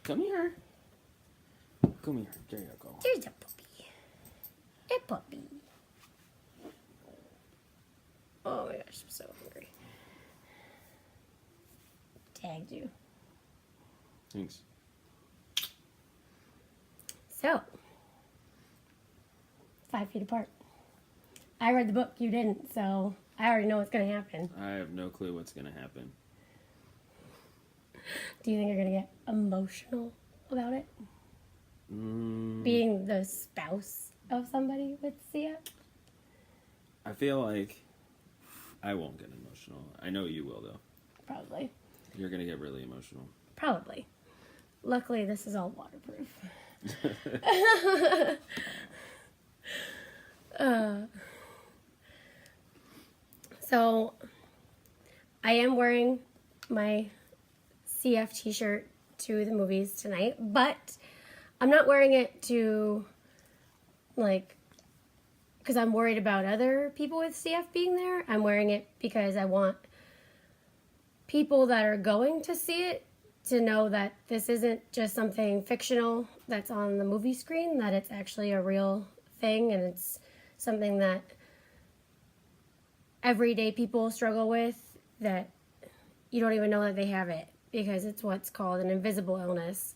Come here. Come here. There you go. There's a puppy. A puppy. Oh my gosh, I'm so hungry. Tagged you. Thanks. So, 5 feet apart. I read the book, you didn't, so I already know what's going to happen. I have no clue what's going to happen. Do you think you're going to get emotional about it? Being the spouse of somebody with CF? I feel like I won't get emotional. I know you will, though. Probably. You're going to get really emotional. Probably. Luckily, this is all waterproof. So, I am wearing my CF t-shirt to the movies tonight, but I'm not wearing it to, because I'm worried about other people with CF being there. I'm wearing it because I want people that are going to see it to know that this isn't just something fictional that's on the movie screen, that it's actually a real thing, and it's something that everyday people struggle with, that you don't even know that they have it, because it's what's called an invisible illness.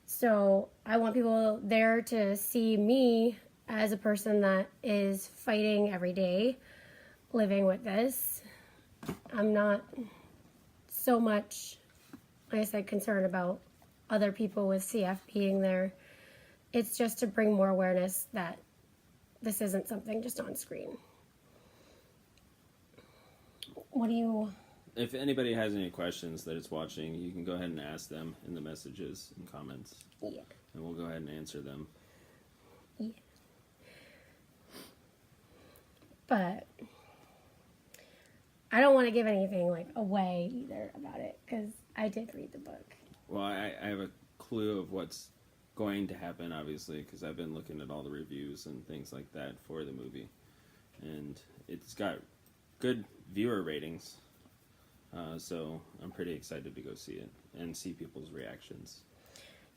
So I want people there to see me as a person that is fighting every day, living with this. I'm not so much, like I said, concerned about other people with CF being there. It's just to bring more awareness that this isn't something just on screen. What do you... If anybody has any questions that is watching, you can go ahead and ask them in the messages and comments. Yeah. And we'll go ahead and answer them. Yeah. But I don't want to give anything away either about it, because I did read the book. Well, I have a clue of what's going to happen, obviously, because I've been looking at all the reviews and things like that for the movie. And it's got good viewer ratings. So I'm pretty excited to go see it and see people's reactions.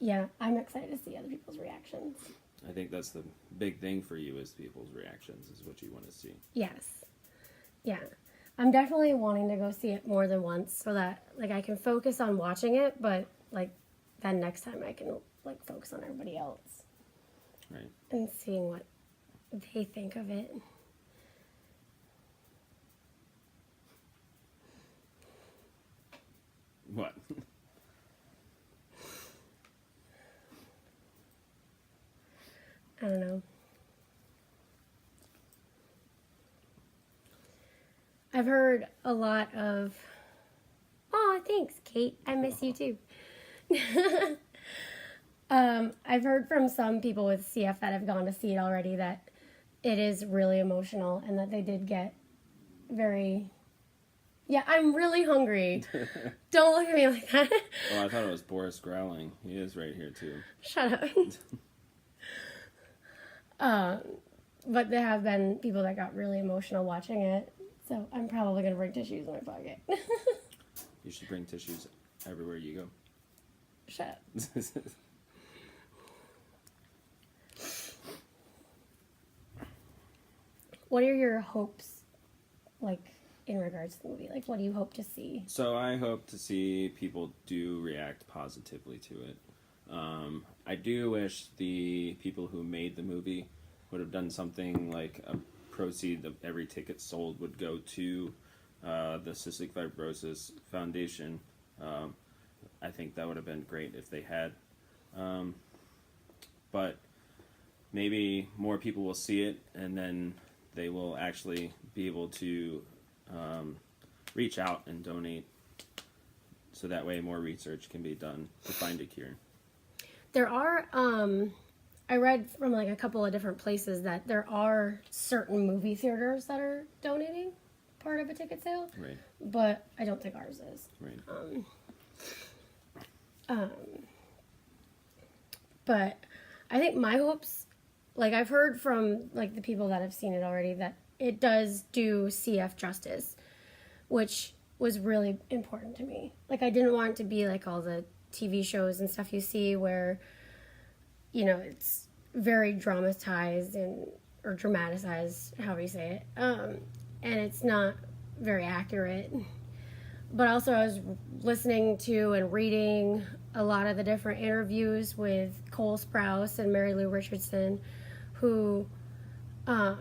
Yeah, I'm excited to see other people's reactions. I think that's the big thing for you, is people's reactions, is what you want to see. Yes. Yeah. I'm definitely wanting to go see it more than once so that I can focus on watching it, but then next time I can focus on everybody else. Right. And seeing what they think of it. What? I don't know. I've heard a lot of, oh, thanks, Kate. I miss you too. I've heard from some people with CF that have gone to see it already that it is really emotional, and that they did get very... Yeah, I'm really hungry. Don't look at me like that. Oh, I thought it was Boris growling. He is right here, too. Shut up. But there have been people that got really emotional watching it, so I'm probably going to bring tissues in my pocket. You should bring tissues everywhere you go. Shut up. What are your hopes, in regards to the movie? What do you hope to see? So I hope to see people do react positively to it. I do wish the people who made the movie would have done something like a proceed of every ticket sold would go to the Cystic Fibrosis Foundation. I think that would have been great if they had. But maybe more people will see it, and then they will actually be able to reach out and donate, so that way more research can be done to find a cure. There are, I read from a couple of different places that there are certain movie theaters that are donating part of a ticket sale. Right. But I don't think ours is. Right. But I think my hopes, I've heard from the people that have seen it already, that it does do CF justice, which was really important to me. I didn't want it to be all the TV shows and stuff you see where, you know, it's very dramatized or dramatized, however you say it, and it's not very accurate. But also I was listening to and reading a lot of the different interviews with Cole Sprouse and Mary Lou Richardson, who, oh,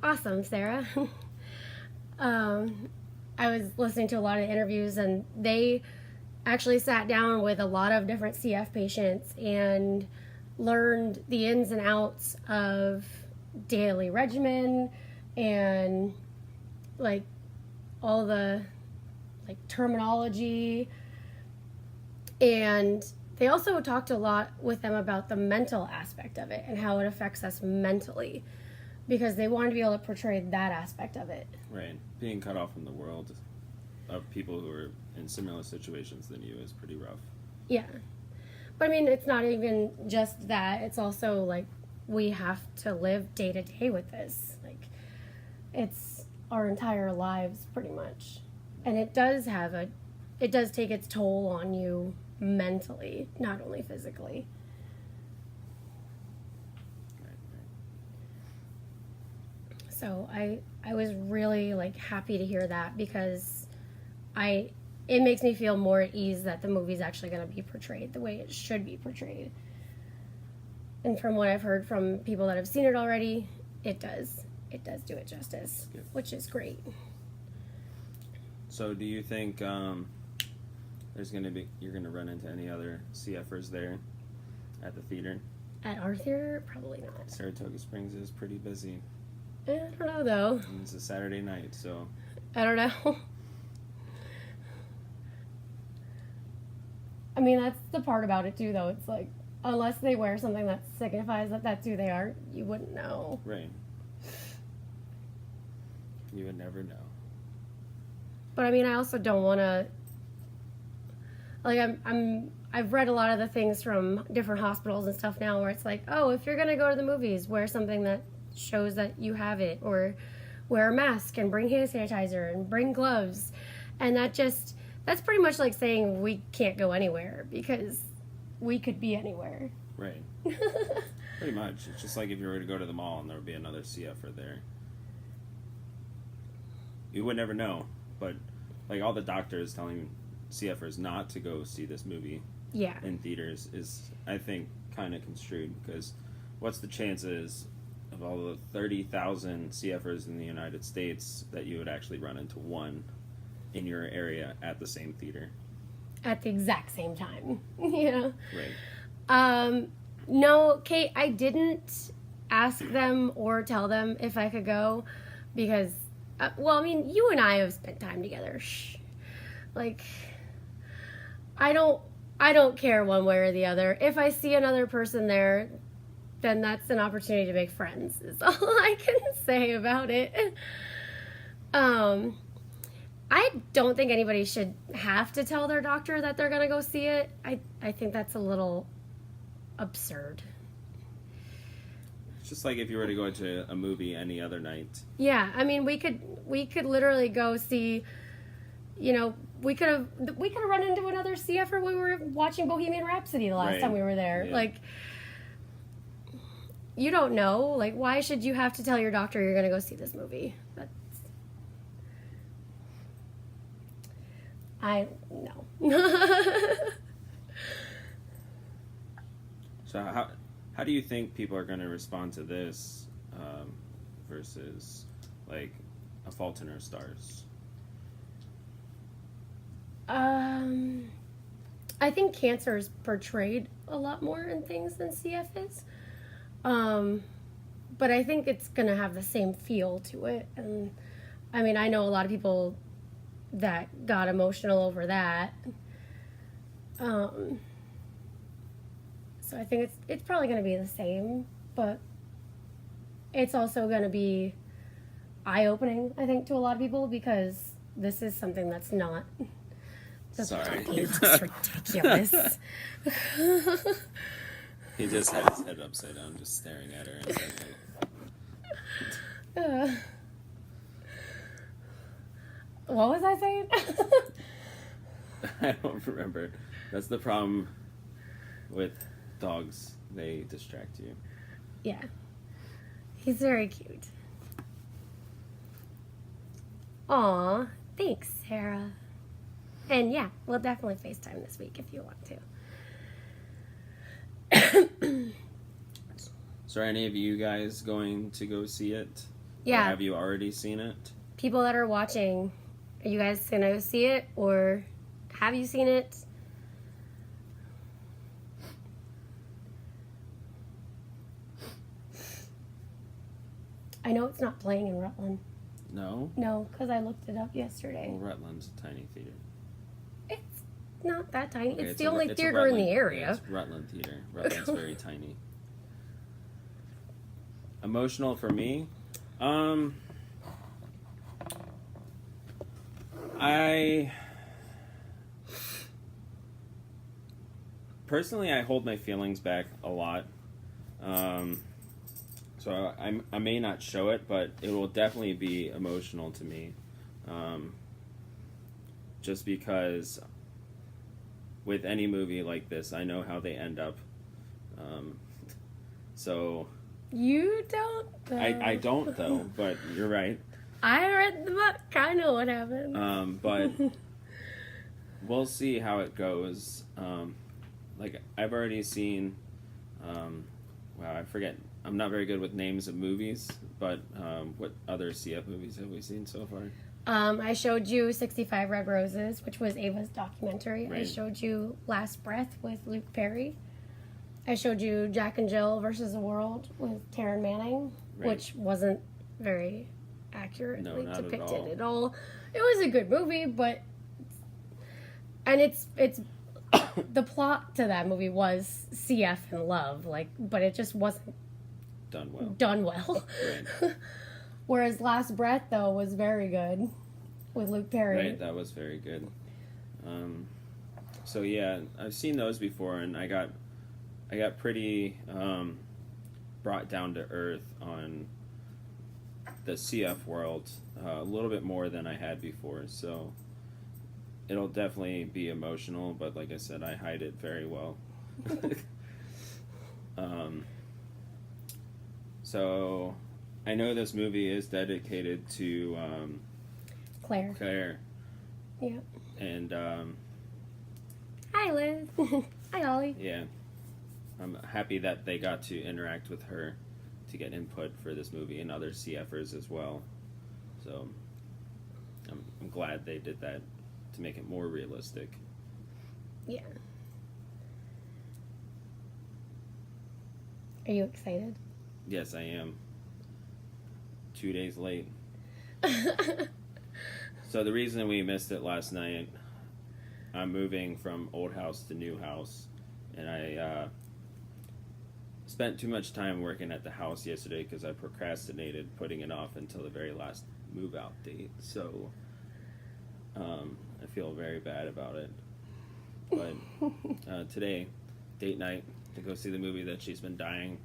awesome, Sarah. I was listening to a lot of interviews, and they actually sat down with a lot of different CF patients and learned the ins and outs of daily regimen and like all the like terminology. And they also talked a lot with them about the mental aspect of it and how it affects us mentally, because they wanted to be able to portray that aspect of it. Right. Being cut off from the world of people who are in similar situations than you is pretty rough. Yeah. But I mean, it's not even just that. It's also like we have to live day to day with this. Like, it's our entire lives pretty much. And it does take its toll on you mentally, not only physically. So I was really like happy to hear that, because it makes me feel more at ease that the movie's actually going to be portrayed the way it should be portrayed. And from what I've heard from people that have seen it already, it does do it justice, Good. Which is great. So do you think you're gonna run into any other CFers there at the theater? At our theater, probably not. Saratoga Springs is pretty busy. I don't know though. And it's a Saturday night, so I don't know. I mean, that's the part about it too, though. It's like, unless they wear something that signifies that that's who they are, you wouldn't know. right. You would never know. But I mean, I also don't want to. Like, I've read a lot of the things from different hospitals and stuff now, where it's like, oh, if you're gonna go to the movies, wear something that shows that you have it, or wear a mask and bring hand sanitizer and bring gloves, and that's pretty much like saying we can't go anywhere, because we could be anywhere. Right. Pretty much. It's just like if you were to go to the mall and there would be another CFer there. You would never know, but like all the doctors telling CFers not to go see this movie Yeah. in theaters is, I think, kind of construed, because what's the chances of all the 30,000 CFers in the United States that you would actually run into one in your area at the same theater? At the exact same time, you know? Right. No, Kate, I didn't ask them or tell them if I could go, because, well, I mean, you and I have spent time together. Shh. Like, I don't care one way or the other. If I see another person there, then that's an opportunity to make friends, is all I can say about it. I don't think anybody should have to tell their doctor that they're going to go see it. I think that's a little absurd. It's just like if you were to go to a movie any other night. Yeah, I mean, we could literally go see, you know, we could have run into another CFer when we were watching Bohemian Rhapsody the last Right. time we were there. Yeah. Like, you don't know. Like, why should you have to tell your doctor you're going to go see this movie? No. So how do you think people are going to respond to this versus like A Fault in Our Stars? I think cancer is portrayed a lot more in things than CF is. But I think it's going to have the same feel to it. And I mean, I know a lot of people that got emotional over that. So I think it's probably going to be the same, but it's also going to be eye-opening, I think, to a lot of people, because this is something that's not. Sorry. It's just ridiculous. He just had his head upside down, just staring at her. And What was I saying? I don't remember. That's the problem with dogs. They distract you. Yeah. He's very cute. Aw, thanks, Sarah. And yeah, we'll definitely FaceTime this week if you want to. So are any of you guys going to go see it? Yeah. Or have you already seen it? People that are watching, are you guys gonna go see it or have you seen it? I know it's not playing in Rutland. No? No, because I looked it up yesterday. Well, Rutland's a tiny theater. It's not that tiny. Okay, it's the a only it's a theater in the Rutland- area. Yeah, it's Rutland Theater. Rutland's very tiny. Emotional for me? I personally I hold my feelings back a lot. So I may not show it, but it will definitely be emotional to me. Just because with any movie like this, I know how they end up. So You don't, though. I don't though, but you're right. I read the book. I know what happened. But we'll see how it goes. Like I've already seen. Wow, I forget. I'm not very good with names of movies, but what other CF movies have we seen so far? I showed you 65 Red Roses, which was Ava's documentary. I Right. showed you Last Breath with Luke Perry. I showed you Jack and Jill versus the World with Taryn Manning, Right. which wasn't very accurately not at depicted all. at all. It was a good movie, but it's the plot to that movie was CF and love, but it just wasn't Done well. done well. Right. Whereas Last Breath though was very good with Luke Perry. Right, that was very good. So yeah, I've seen those before, and I got pretty brought down to earth on the CF world a little bit more than I had before. So it'll definitely be emotional, but like I said, I hide it very well. So I know this movie is dedicated to Claire. Claire, Yeah. and Hi, Liz. Hi, Ollie. yeah, I'm happy that they got to interact with her to get input for this movie and other CFers as well. So I'm glad they did that to make it more realistic. Yeah. Are you excited? Yes, I am. 2 days late. So the reason we missed it last night, I'm moving from old house to new house, and I spent too much time working at the house yesterday because I procrastinated putting it off until the very last move out date. So I feel very bad about it. But today, date night to go see the movie that she's been dying.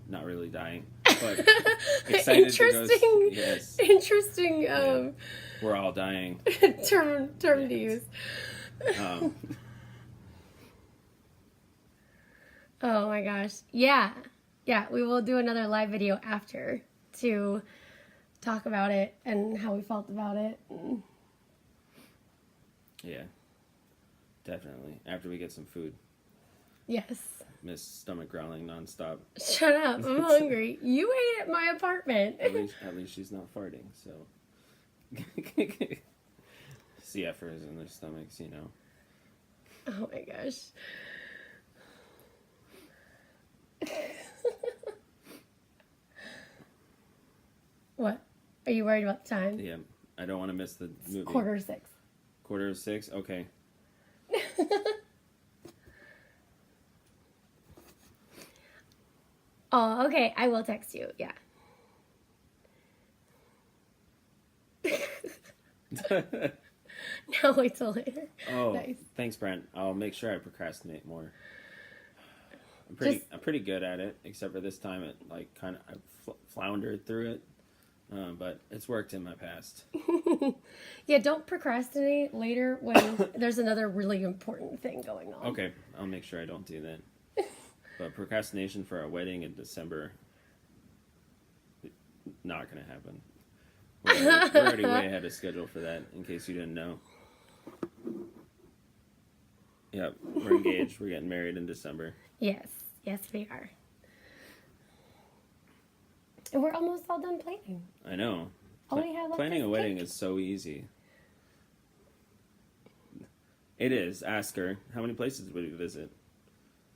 Not really dying, but excited to go. Interesting. Yes, Interesting. we're all dying. term to Yes. use. Oh my gosh. Yeah. Yeah, we will do another live video after to talk about it and how we felt about it. Yeah, definitely. After we get some food. Yes. Miss stomach growling nonstop. Shut up. I'm hungry. You ate at my apartment. At least she's not farting, so. CFers in their stomachs, you know. Oh my gosh. What? Are you worried about the time? Yeah, I don't want to miss the movie. 5:45. 5:45? Okay. Oh, okay. I will text you. Yeah. No, wait till later. Oh, Nice. thanks, Brent. I'll make sure I procrastinate more. I'm pretty good at it, except for this time. It like kind of I floundered through it. But it's worked in my past. Yeah, don't procrastinate later when there's another really important thing going on. Okay, I'll make sure I don't do that. But procrastination for a wedding in December, not going to happen. We're already way ahead of schedule for that, in case you didn't know. Yep, we're engaged. We're getting married in December. Yes, we are. And we're almost all done planning. I know. All we have left Planning is a wedding cake. is so easy. It is. Ask her. How many places would we visit?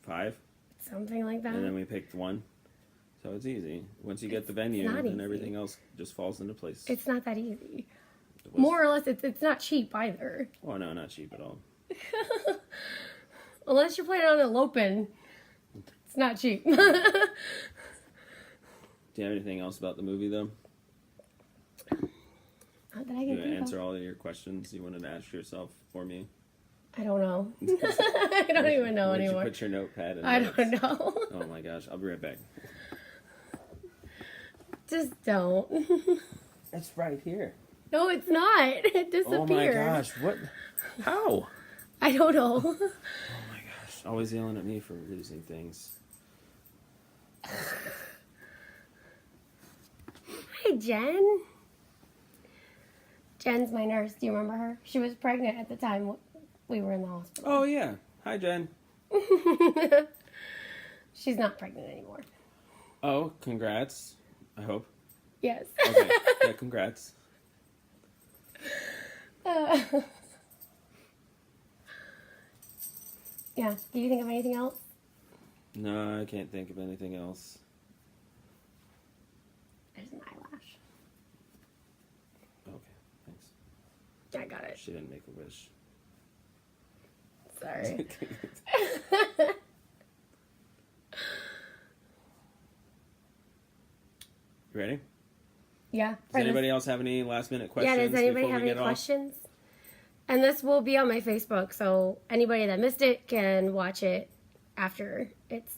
5? Something like that. And then we picked 1. So it's easy. Once you get the venue, not then easy. everything else just falls into place. It's not that easy. It was- More or less, it's not cheap either. Oh, no, not cheap at all. Unless you're planning on eloping, it's not cheap. Do you have anything else about the movie, though? Not that I Do can you think answer of. all of your questions you wanted to ask yourself for me? I don't know. I don't even know Where'd anymore. You put your notepad in I notes? don't know. Oh my gosh, I'll be right back. Just don't. It's right here. No, it's not. It disappeared. Oh my gosh, what? How? I don't know. Oh my gosh, always yelling at me for losing things. Hi, Jen. Jen's my nurse. Do you remember her? She was pregnant at the time we were in the hospital. Oh yeah, hi Jen. She's not pregnant anymore. Oh, congrats. I hope. Yes. Okay, yeah, congrats. Yeah. Do you think of anything else? No, I can't think of anything else. There's an eyelash. Okay, thanks. I got it. She didn't make a wish. Sorry. You ready? Yeah. Does anybody else have any last minute questions? Yeah, does anybody before have we any get off? questions? And this will be on my Facebook, so anybody that missed it can watch it after it's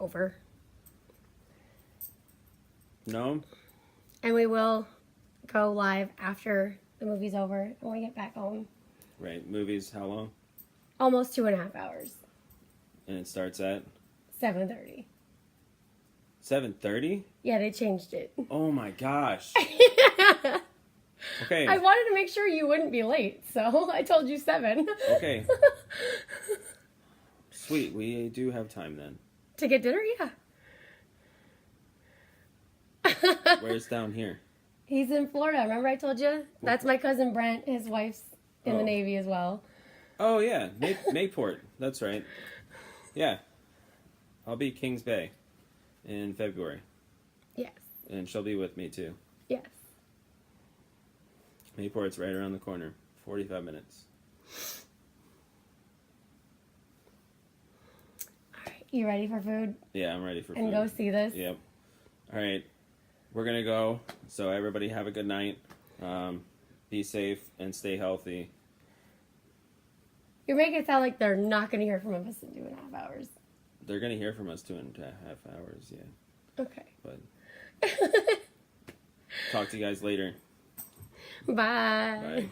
over. No? And we will go live after the movie's over when we get back home. Right. Movies, how long? Almost 2.5 hours. And it starts at 7:30. 7:30? Yeah, they changed it. Oh my gosh. Okay. I wanted to make sure you wouldn't be late, so I told you 7. Okay. Sweet. We do have time then. To get dinner, yeah. Where's down here? He's in Florida. Remember I told you? That's my cousin Brent. His wife's in the Oh. Navy as well. Oh yeah, Mayport. That's right. Yeah. I'll be Kings Bay in February. Yes. And she'll be with me too. Yes. Mayport's right around the corner. 45 minutes. All right. You ready for food? Yeah, I'm ready for And food. go see this? Yep. All right. We're going to go. So everybody have a good night. Be safe and stay healthy. You're making it sound like they're not going to hear from us in 2.5 hours. They're going to hear from us 2.5 hours, yeah. Okay. But talk to you guys later. Bye. Bye.